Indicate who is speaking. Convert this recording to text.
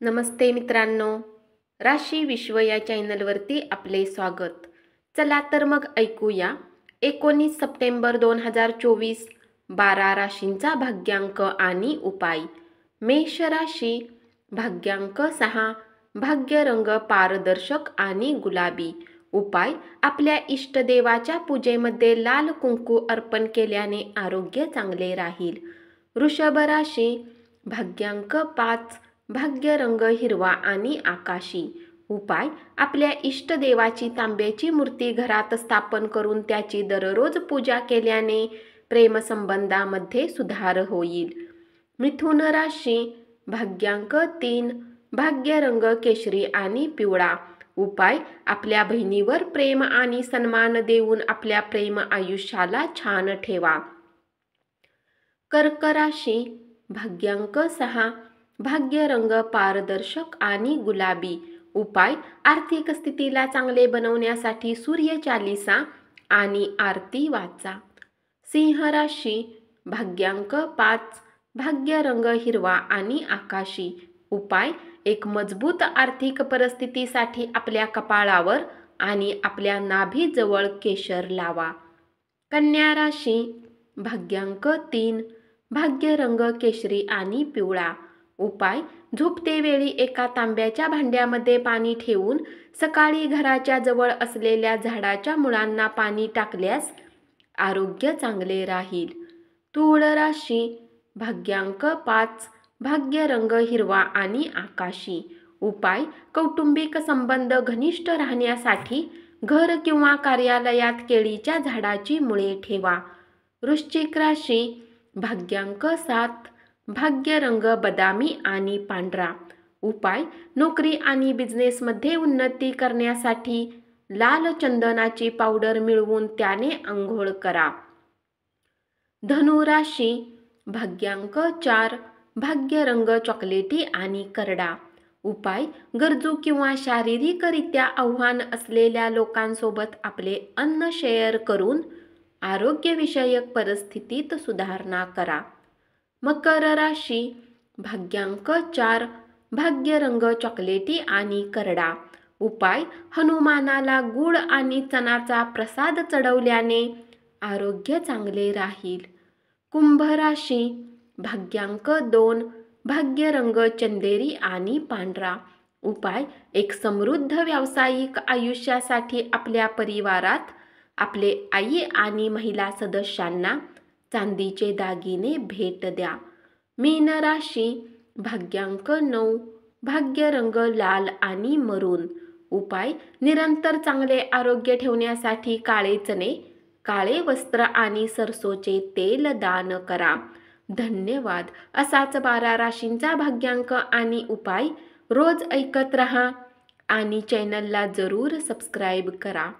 Speaker 1: नमस्ते मित्रांनो, राशी विश्व या चॅनलवरती आपले स्वागत. चला तर मग ऐकूया 19 सप्टेंबर 2024 12 राशींचा भाग्यांक आणि उपाय. मेष राशी, भाग्यांक 6, भाग्यरंग पारदर्शक आणि गुलाबी. उपाय: आपल्या इष्टदेवाच्या पूजेमध्ये लाल कुंकू अर्पण केल्याने आरोग्य चांगले राहील. वृषभ राशी, भाग्यांक 5, भाग्यरंग हिरवा आणि आकाशी. उपाय: आपल्या इष्टदेवाची तांब्याची मूर्ती घरात स्थापन करून त्याची दररोज पूजा केल्याने प्रेमसंबंधामध्ये सुधार होईल. मिथुन राशी, भाग्यांक 3, भाग्यरंग केशरी आणि पिवळा. उपाय: आपल्या बहिणीवर प्रेम आणि सन्मान देऊन आपल्या प्रेम आयुष्याला छान ठेवा. कर्क राशी, भाग्यांक 6, भाग्यरंग पारदर्शक आणि गुलाबी. उपाय: आर्थिक स्थितीला चांगले बनवण्यासाठी सूर्य चालीसा आणि आरती वाचा. सिंह राशी, भाग्यांक 5, भाग्यरंग हिरवा आणि आकाशी. उपाय: एक मजबूत आर्थिक परिस्थितीसाठी आपल्या कपाळावर आणि आपल्या नाभीजवळ केशर लावा. कन्या राशी, भाग्यांक 3, भाग्यरंग केशरी आणि पिवळा. उपाय: झोपते वेळी एका तांब्याच्या भांड्यामध्ये पाणी ठेवून सकाळी घराच्या जवळ असलेल्या झाडाच्या मुळांना पाणी टाकल्यास आरोग्य चांगले राहील. तूळ राशी, भाग्यांक 5, भाग्यरंग हिरवा आणि आकाशी. उपाय: कौटुंबिक संबंध घनिष्ठ राहण्यासाठी घर किंवा कार्यालयात केळीच्या झाडाची मुळे ठेवा. वृश्चिक राशी, भाग्यांक 7, भाग्यरंग बदामी आणि पांढरा. उपाय: नोकरी आणि बिझनेसमध्ये उन्नती करण्यासाठी लाल चंदनाची पावडर मिळवून त्याने आंघोळ करा. धनु राशी, भाग्यांक 4, भाग्यरंग चॉकलेटी आणि करडा. उपाय: गरजू किंवा शारीरिकरित्या आव्हान असलेल्या लोकांसोबत आपले अन्न शेअर करून आरोग्यविषयक परिस्थितीत सुधारणा करा. मकर राशी, भाग्यांक 4, भाग्यरंग चॉकलेटी आणि करडा. उपाय: हनुमानाला गूळ आणि चणाचा प्रसाद चढवल्याने आरोग्य चांगले राहील. कुंभ राशी, भाग्यांक 2, भाग्यरंग चंदेरी आणि पांढरा. उपाय: एक समृद्ध व्यावसायिक आयुष्यासाठी आपल्या परिवारात आपले आई आणि महिला सदस्यांना चांदीचे दागिने भेट द्या. मीन राशी, भाग्यांक 9, भाग्यरंग लाल आणि मरून. उपाय: निरंतर चांगले आरोग्य ठेवण्यासाठी काळे चणे, काळे वस्त्र आणि सरसोचे तेल दान करा. धन्यवाद. असाच 12 राशींचा भाग्यांक आणि उपाय रोज ऐकत रहा आणि चॅनलला जरूर सबस्क्राईब करा.